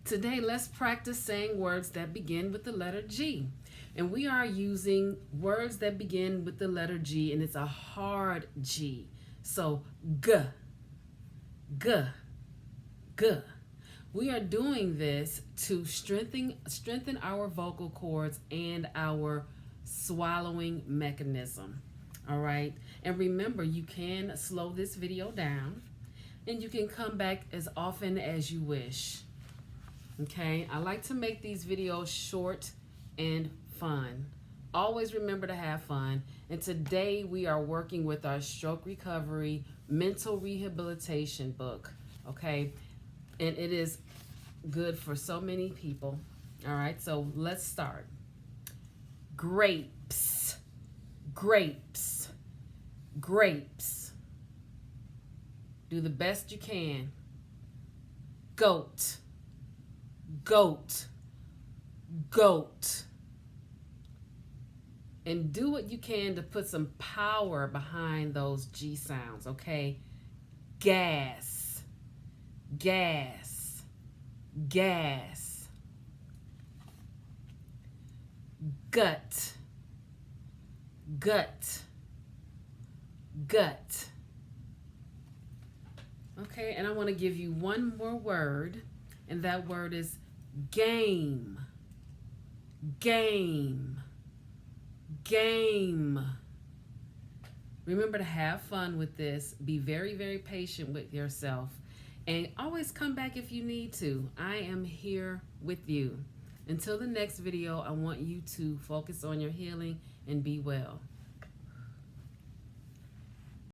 Today, let's practice saying words that begin with the letter G. And we are using words that begin with the letter G, and it's a hard G. So, G, G, G. We are doing this to strengthen our vocal cords and our swallowing mechanism. All right. And remember, you can slow this video down and you can come back as often as you wish. Okay. I like to make these videos short and fun. Always remember to have fun. And today we are working with our stroke recovery mental rehabilitation book. Okay. And it is good for so many people. All right. So let's start. Grapes, grapes, grapes. Do the best you can. Goat, goat, goat. And do what you can to put some power behind those G sounds, okay? Gas, gas, gas. Gut, gut, gut. Okay, and I want to give you one more word, and that word is game, game, game. Remember to have fun with this. Be very, very patient with yourself, and always come back if you need to. I am here with you. Until the next video, I want you to focus on your healing and be well.